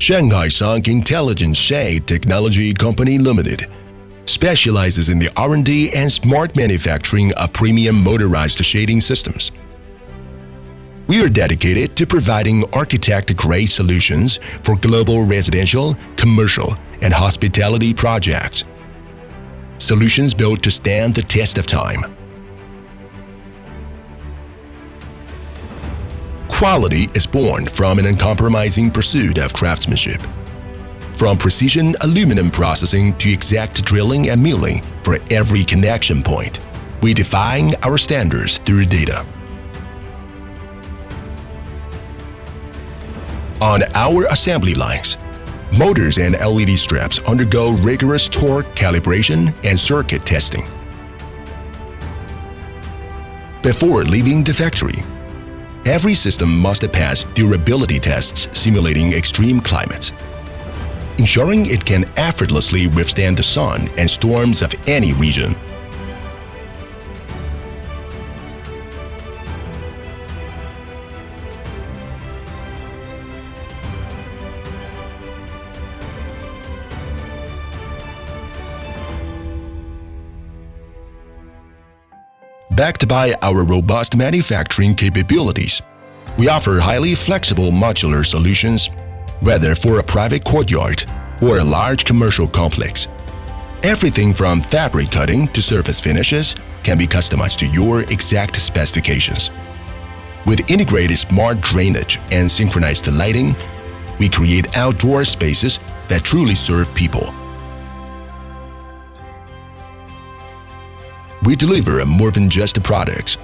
Shanghai SUNC Intelligent Shade Technology Company Limited specializes in the R&D and smart manufacturing of premium motorized shading systems. We are dedicated to providing architect-grade solutions for global residential, commercial, and hospitality projects. Solutions built to stand the test of time. Quality is born from an uncompromising pursuit of craftsmanship. From precision aluminum processing to exact drilling and milling for every connection point, we define our standards through data. On our assembly lines, motors and LED strips undergo rigorous torque calibration and circuit testing. Before leaving the factory, every system must pass durability tests simulating extreme climates, ensuring it can effortlessly withstand the sun and storms of any region. Backed by our robust manufacturing capabilities, we offer highly flexible modular solutions, whether for a private courtyard or a large commercial complex. Everything from fabric cutting to surface finishes can be customized to your exact specifications. With integrated smart drainage and synchronized lighting, we create outdoor spaces that truly serve people. We deliver more than just products.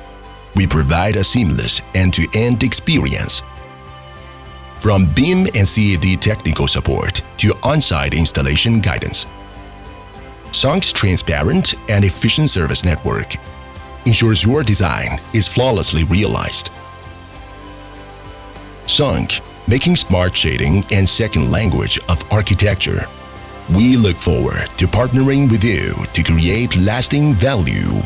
We provide a seamless end-to-end experience. From BIM and CAD technical support to on-site installation guidance, SUNC's transparent and efficient service network ensures your design is flawlessly realized. SUNC, making smart shading and second language of architecture. We look forward to partnering with you to create lasting value.